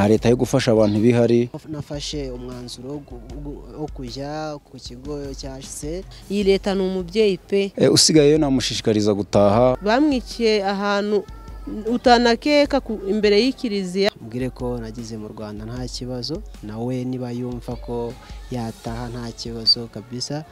nta leta yo gufasha abantu bihari. Nafashe umwanzuro wo kujya ku kigo cya HCR. Iyi leta ni umubyeyi pe. Usigaye namushishikariza gutaha. Bamwiciye ahantu utanakeka imbere y'ikiriziya. Mbwire ko nagize mu Rwanda nta kibazo, nawe niba yumva ko yataha nta kibazo kabisa,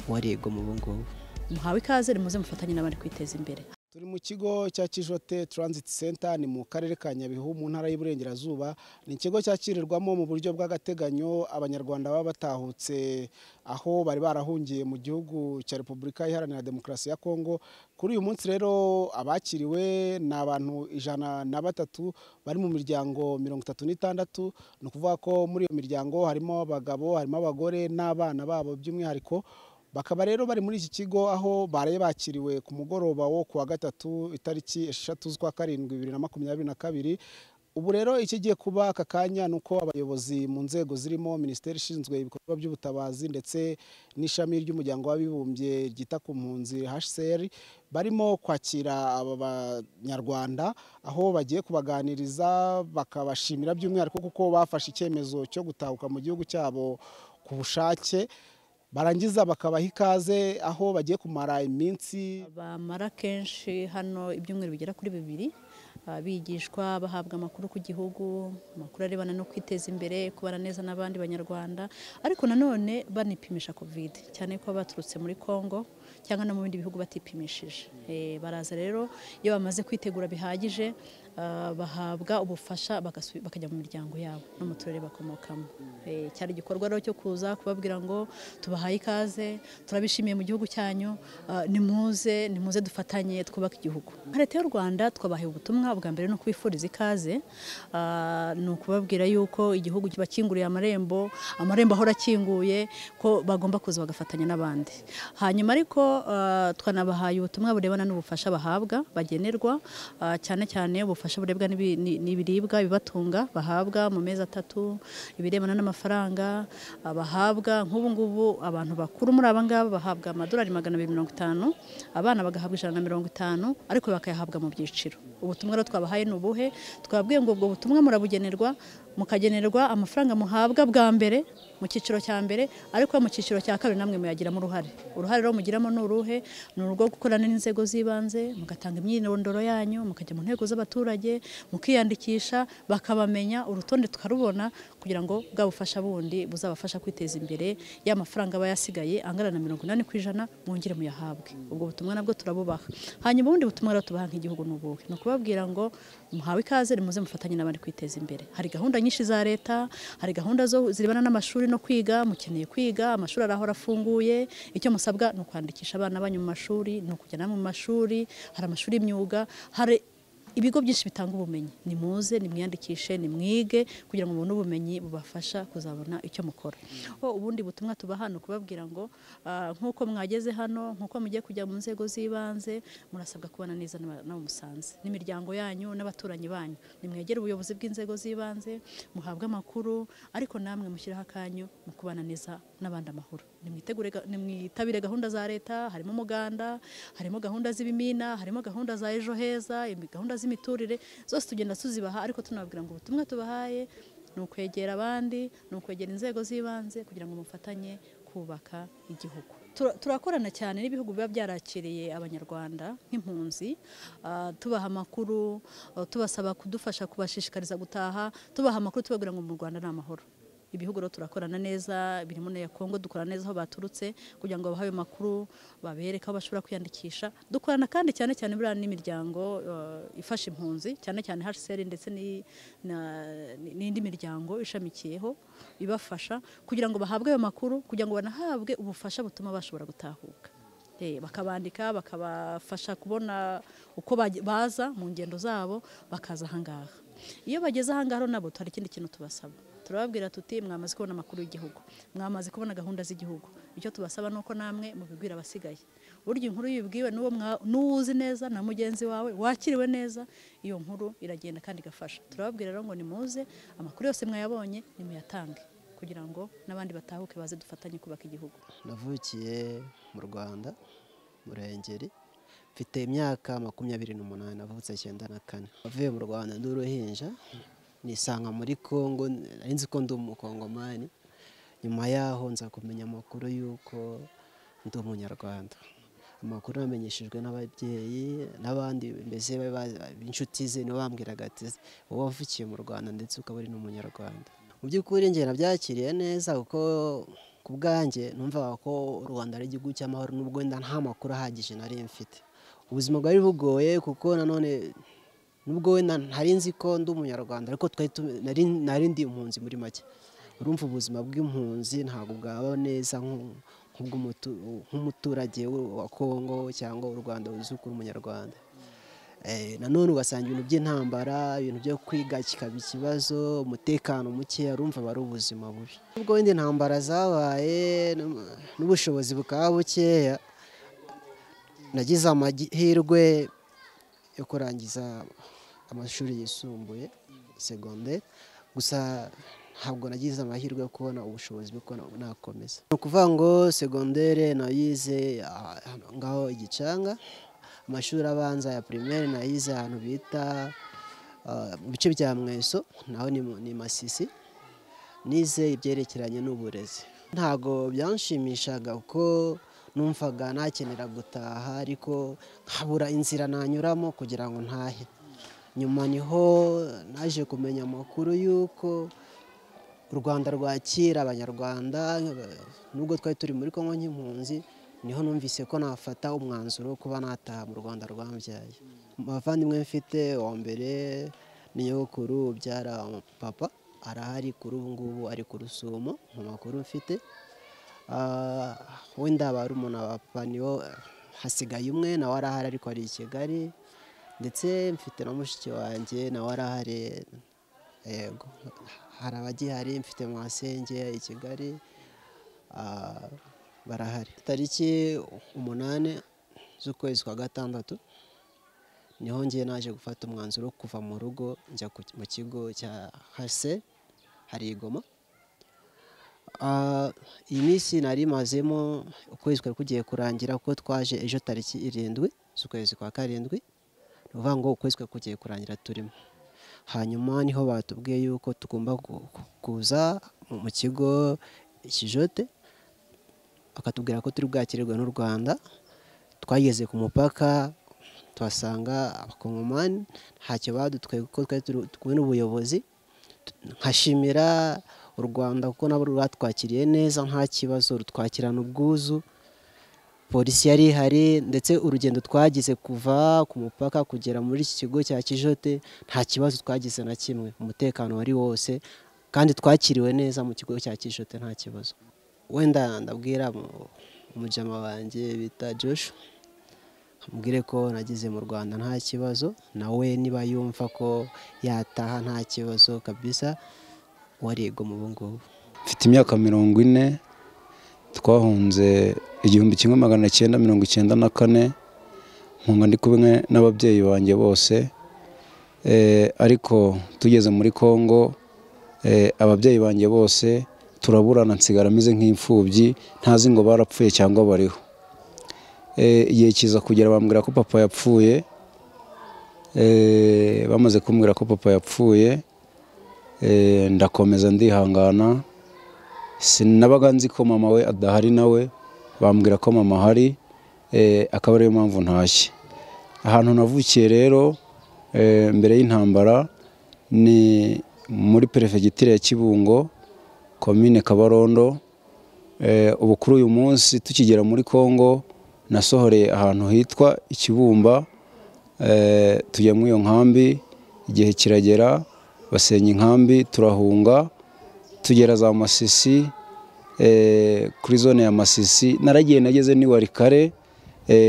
warigo mu bungubu. Muhawe ikaze muze mufatanye n'abandi kwiteza imbere. Turi mu kigo cya Kijote Transit Center, ni mu karere ka Nyabihu mu ntara y'Iburengerazuba. Ni ikigo cyakirirwamo mu buryo bw'agateganyo abanyarwanda baba batahutse aho bari barahungiye mu gihugu cya Repubulika Iharanira Demokarasi ya Kongo. Kuri uyu munsi rero abakiriwe ni abantu 103 bari mu miryango 36. Ni ukuvuga ko muri iyo miryango harimo abagabo, harimo abagore n'abana babo by'umwihariko. Bakaba rero bari muri iki kigo aho baraye bakiriwe ku mugoroba wo kuwa gatatu itariki 6/7/2022. Ubu rero ikigiye kuba aka kanya nuko abayobozi mu nzego zirimo Minisiteri ishinzwe ibikorwa by'ubutabazi ndetse n'ishami ry'umuryango w'abibumbye ryita ku mpunzi HCR barimo kwakira aba banyarwanda, aho bagiye kubaganiriza bakabashimira by'umwihariko kuko bafashe icyemezo cyo gutahuka mu gihugu cyabo ku bushake. Barangiza bakabaha ikaze aho bagiye kumara iminsi. Bamara kenshi hano ibyumweru bigera kuri 2 bigishwa, bahabwa amakuru ku gihugu, amakuru arebana no kwiteza imbere, kubana neza n'abandi banyarwanda, ariko nanone banipimisha COVID, cyane ko baturutse muri Kongo cyangwa no mu bindi bihugu batipimishije. Baraza rero iyo bamaze kwitegura bihagije, bahabwa ubufasha bakajya mu miryango yabo no mu turere bakomokamo. Cyari igikorwa rero cyo kuza kubabwira ngo tubahaye ikaze, turabishimiye mu gihugu cyanyu, nimuze dufatanye twubaka igihugu. Leta y'u Rwanda twabahaye ubutumwa bwa mbere no kwifuriza ikaze, ni ukubabwira yuko igihugu kibakinguriye amarembo ahora akinguye, ko bagomba kuza bagafatanya n'abandi. Hanyuma ariko twanabahaye ubutumwa burebana n'ubufasha bahabwa bagenerwa, cyane cyane ubufasha burebwa n'ibiribwa bibatunga bahabwa mu mezi 3, ibirebana n'amafaranga bahabwa. Nk'ubu ngubu abantu bakuru muri aba ngaba bahabwa amadolari 250, abana bagahabwa 150, ariko bakayahabwa mu byiciro. Ubutumwa rero twabahaye n'ubuhe, twabwiye ngo ubwo butumwa murabugenerwa, mukagenerwa amafaranga muhabwa bwa mbere mu cyiciro cya mbere, ariko mu cyiciro cya kabiri namwe muyagiramo uruhare rero mugiramo n'uruhe, ni urwo gukorana n'inzego z'ibanze, mugatanga imyirondoro yanyu, mukajya mu ntego z'abaturage, mukiyandikisha, bakabamenya, urutonde tukarubona kugira ngo bwa bufasha bundi buzabafasha kwiteza imbere, ya mafaranga bayasigaye angana na 80% mwongere muyahabwe. Ubwo butumwa nabwo turabubaha. Hanyuma ubundi butumwa rero tubaha nk'igihugu n'ubuhe, no kubabwira ngo muhawe ikaze muze mufatanye n'abandi kwiteza imbere. Hari gahunda nyinshi za leta, hari gahunda zo ziribana n'amashuri no kwiga, mukeneye kwiga, amashuri arahora afunguye, icyo musabwa no kwandikisha abana banyu mu mashuri, no kujya namwe mu mashuri, hari amashuri y'imyuga, hari ibigo byinshi bitanga ubumenyi. Nimuze nimwiyandikishe, nimwige kugira ngo mubone ubumenyi bubafasha kuzabona icyo mukora. Ubundi butumwa tubaha no kubabwira ngo nkuko mwageze hano, nkuko mugiye kujya mu nzego z'ibanze, murasabwa kubana neza nabo musanze n'imiryango yanyu n'abaturanyi banyu. Nimwegere ubuyobozi bw'inzego z'ibanze, muhabwe amakuru, ariko namwe mushyiraho akanyu mu kubana neza n'abandi amahoro. Nimwitabire gahunda za leta, harimo umuganda, harimo gahunda z'ibimina, harimo gahunda za ejo heza, gahunda z'imiturire, zose tugenda tuzibaha, ariko tunababwira ngo ubutumwa tubahaye ni ukwegera abandi, ni ukwegera inzego z'ibanze kugira ngo mufatanye kubaka igihugu. Turakorana cyane n'ibihugu biba byarakiriye abanyarwanda nk'impunzi, tubaha amakuru, tubasaba kudufasha kubashishikariza gutaha, tubaha amakuru tubabwira ngo mu Rwanda ni amahoro. Ibihugu rero turakorana neza, birimo na Kongo dukorana neza aho baturutse kugira ngo bahaye makuru, babereka aho bashobora kwiyandikisha. Dukorana kandi cyane buriya n'imiryango ifasha impunzi, cyane HCR ndetse n'indi miryango ishamikiyeho ibafasha kugira ngo bahabwe ayo makuru, kugira ngo banahabwe ubufasha butuma bashobora gutahuka. Bakabandika, bakabafasha kubona uko baza mu ngendo zabo bakaza ahangaha. Iyo bageze ahangaha nabo hari ikindi kintu tubasaba. Turababwira tuti mwamaze kubona amakuru y'igihugu, mwamaze kubona gahunda z'igihugu, icyo tubasaba nuko namwe mubibwira abasigaye. Burya inkuru yibwiwe n'uwuzi neza na mugenzi wawe wakiriwe neza, iyo nkuru iragenda kandi igafasha. Turababwira rero ngo nimuze, amakuru yose mwayabonye nimuyatange kugira ngo n'abandi batahuke baze dufatanye kubaka igihugu. Navukiye mu Rwanda, Murengeri, mfite imyaka 28, navutse 94. Navuye mu Rwanda ndi uruhinja, nisanga muri Congo, nari nzi ko ndi umukongomani, nyuma yaho nza kumenya amakuru y'uko ndi umunyarwanda. Amakuru namenyeshejwe n'ababyeyi n'abandi mbese b'inshuti ze, nibo bambwiraga ati wowe wavukiye mu Rwanda ndetse ukaba uri n'umunyarwanda. Mu by'ukuri njye nabyakiriye neza kuko ku bwanjye numvaga ko u Rwanda ari igihugu cy'amahoro, nubwo wenda nta makuru ahagije nari mfite. Ubuzima bwari bugoye kuko nanone nubwo wenda ntari nzi ko ndi umunyarwanda, ariko nari ndi impunzi muri make. Urumva ubuzima bw'impunzi ntabwo bwaba neza nk'umuturage wa Congo cyangwa u Rwanda uzi ko uri umunyarwanda. Nanone ugasanga ibintu by'intambara, ibintu byo kwiga kikaba ikibazo, umutekano muke, urumva bari ubuzima bubi. Ubwo wenda intambara zabaye n'ubushobozi bukaba bukeya, nagize amahirwe yo kurangiza amashuri yisumbuye secondaire, gusa ntabwo nagize amahirwe yo kubona ubushobozi bwo nakomeza. Ni ukuvuga ngo secondaire nayize ngaho Igicanga, amashuri abanza ya primaire nayize ahantu bita mu bice bya Mweso, naho ni Masisi, nize ibyerekeranye n'uburezi. Ntabwo byanshimishaga kuko numvaga nakenera gutaha, ariko nkabura inzira nanyuramo kugira ngo ntahe. Nyuma niho naje kumenya amakuru y'uko u Rwanda rwakira abanyarwanda, nubwo twari turi muri Congo nk'impunzi, niho numvise ko nafata umwanzuro wo kuba nataha mu Rwanda rwambyaye. Abavandimwe mfite, uwa mbere ni nyogokuru ubyara papa, arahari kuri ubu ngubu ari ku Rusumo mu makuru mfite. Wenda barumuna ba papa niho hasigaye umwe, nawe arahari ariko ari i Kigali, ndetse mfite na mushiki wanjye nawe arahari. Yego, hari abagihari, mfite masenge i Kigali, barahari. Tariki 8 z'ukwezi kwa gatandatu niho ngiye naje gufata umwanzuro wo kuva mu rugo njya mu kigo cya HC hari Goma. Iyi minsi nari mazemo ukwezi kwari kugiye kurangira, kuko twaje ejo tariki 7 z'ukwezi kwa karindwi, uvuga ngo ukwezi kwari kugiye kurangira turimo. Hanyuma niho batubwiye yuko tugomba kuza mu kigo Kijote, bakatubwira ko turi bwakirirwe n'u Rwanda. Twageze ku mupaka tuhasanga abakongomani, ntacyo badutwaye kuko twari turi n'ubuyobozi. Nkashimira u Rwanda kuko nabo rwatwakiriye neza nta kibazo, rutwakirana ubwuzu. Polisi yari ihari, ndetse urugendo twagize kuva ku mupaka kugera muri iki kigo cya Kijote nta kibazo twagize na kimwe, umutekano wari wose, kandi twakiriwe neza mu kigo cya Kijote nta kibazo. Wenda ndabwira umujama wanjye bita Joshua, mubwire ko nagize mu Rwanda nta kibazo, nawe niba yumva ko yataha nta kibazo kabisa, warigo mu bungubu. Mfite imyaka 40, twahunze 1994, nkunga ndi kumwe n'ababyeyi banjye bose, ariko tugeze muri Congo ababyeyi banjye bose turaburana, nsigara meze nk'imfubyi, ntazi ngo barapfuye cyangwa bariho. Igihe kiza kugera bambwira ko papa yapfuye. Bamaze kumbwira ko papa yapfuye, ndakomeza ndihangana. Sinabaga nzi ko mama we adahari, nawe bambwira ko mama ahari, akaba ariyo mpamvu ntashye. Ahantu navukiye rero mbere y'intambara ni muri perefegitura ya Kibungo, komine Kabarondo. Ubu kuri uyu munsi tukigera muri Congo nasohoreye ahantu hitwa Ikibumba, tujya muri iyo nkambi. Igihe kiragera basenya inkambi, turahunga tugera za Masisi. Kuri zone ya Masisi naragiye nageze ni Warikare,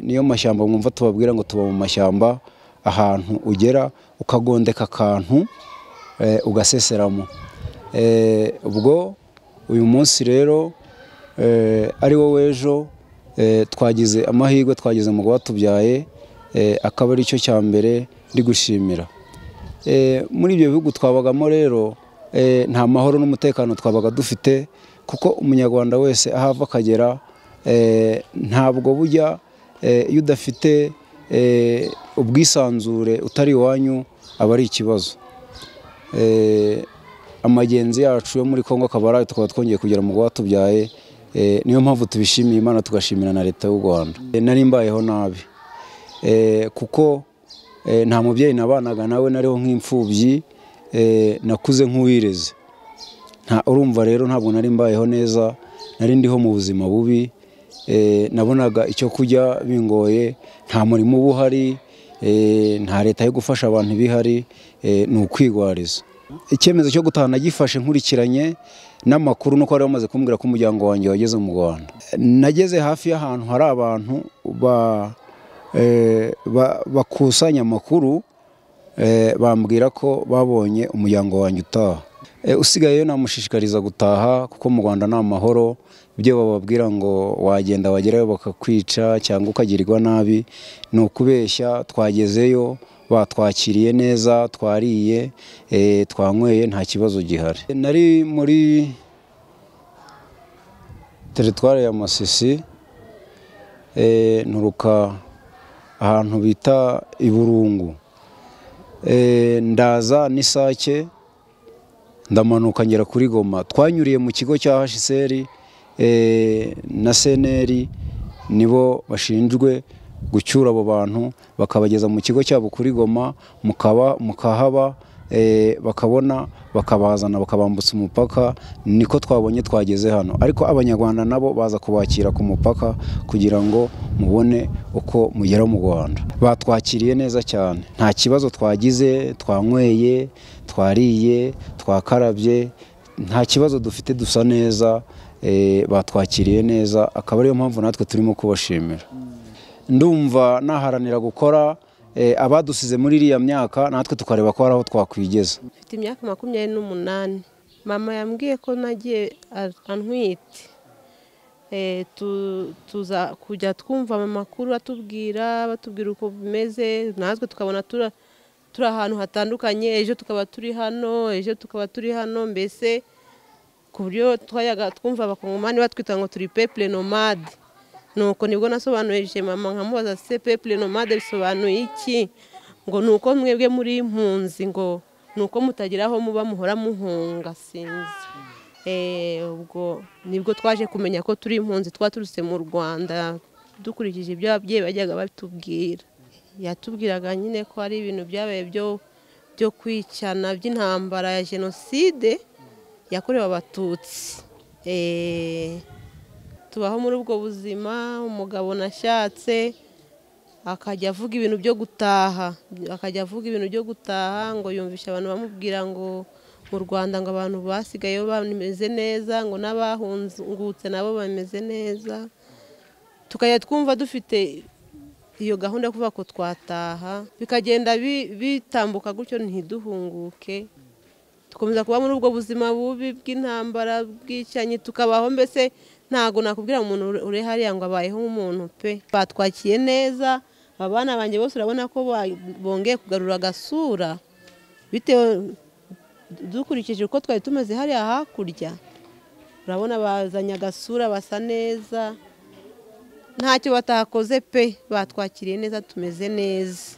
niyo mashyamba mwumva tubabwira ngo tuba mu mashyamba, ahantu ugera ukagondeka akantu ugaseseramo. Ubwo uyu munsi rero ari wowe ejo twagize amahirwe, twageze mu rwatubyaye, akaba ari cyo cya mbere ndi gushimira. Muri ibyo bihugu twabagamo rero nta mahoro n'umutekano twabaga dufite, kuko umunyarwanda wese ahava akagera ntabwo bujya iyo udafite ubwisanzure utari iwanyu aba ari ikibazo. amagenzi yacu yo muri Kongo akaba ari tukaba twongeye kugera mu rwatubyaye. Niyo mpamvu tubishimiye Imana tugashimira na leta y'u Rwanda. Nari mbayeho nabi kuko nta mubyeyi nabanaga nawe, nariho nk'imfubyi, nakuze nk'uwireze. Urumva rero ntabwo nari mbayeho neza, nari ndiho mu buzima bubi. Nabonaga icyo kurya bingoye, nta murimo uba uhari, nta leta yo gufasha abantu ibihari, ni ukwigwariza. Icyemezo cyo gutaha nagifashe nkurikiranye n'amakuru nuko bari bamaze kumbwira ko umuryango wanjye wageze mu Rwanda. Nageze hafi y'ahantu hari abantu bakusanya amakuru, bambwira ko babonye umuryango wanjye utaha. Usigaye namushishikariza gutaha kuko mu Rwanda ni amahoro. Ibyo bababwira ngo wagenda wagerayo bakakwica cyangwa ukagirirwa nabi ni ukubeshya. Twagezeyo batwakiriye neza, twariye, twanyweye, nta kibazo gihari. Nari muri teritwari ya Masisi, nturuka ahantu bita Iburungu, ndaza n'Isake, ndamanuka ngera kuri Goma. Twanyuriye mu kigo cya HCR na CNR, nibo bashinzwe gucyura abo bantu bakabageza mu kigo cyabo kuri Goma, mukahaba, bakabona bakabazana bakabambutsa umupaka. Niko twabonye twageze hano, ariko abanyarwanda nabo baza kubakira ku mupaka kugira ngo mubone uko mugera mu Rwanda. Batwakiriye neza cyane, nta kibazo twagize, twanyweye, twariye, twakarabye, nta kibazo dufite, dusa neza. Batwakiriye neza, akaba ariyo mpamvu natwe turimo kubashimira. Ndumva naharanira gukora abadusize muri iriya myaka, natwe tukareba ko hari aho twakwigeza. Mfite imyaka 28. Mama yambwiye ko nagiye antwite. Tuza kujya twumva amakuru batubwira uko bimeze, natwe tukabona turi ahantu hatandukanye. Ejo tukaba turi hano, ejo tukaba turi hano, mbese ku buryo twayaga twumva abakongomani batwita ngo turi peuple nomade. Nuko nibwo nasobanuye mama nkamubaza se peuple nomade bisobanuye iki? Ngo nuko mwebwe muri impunzi, ngo nuko mutagira aho muba muhora muhunga sinzi. Ubwo nibwo twaje kumenya ko turi impunzi, twaturutse mu Rwanda dukurikije ibyo ababyeyi bajyaga batubwira. Yatubwiraga nyine ko ari ibintu byabaye byo kwicana by'intambara ya jenoside yakorewe Abatutsi. Tubaho muri ubwo buzima. Umugabo nashatse akajya avuga ibintu byo gutaha, ngo yumvisha abantu bamubwira ngo mu Rwanda ngo abantu basigaye bameze neza, ngo n'abahungutse nabo bameze neza. Tukajya twumva dufite iyo gahunda yo kuvuga ko twataha, bikagenda bitambuka gutyo ntiduhunguke. Tukomeza kuba muri ubwo buzima bubi bw'intambara, bw'icyanyi, tukabaho. Mbese ntago nakubwira umuntu uri hariya ngo abayeho nk'umuntu pe. Batwakiye neza, abana banjye bose urabona ko bongeye kugarura agasura, bitewe dukurikije uko twari tumeze hariya hakurya. Urabona bazanye agasura, basa neza, ntacyo batakoze pe. Batwakiriye neza, tumeze neza.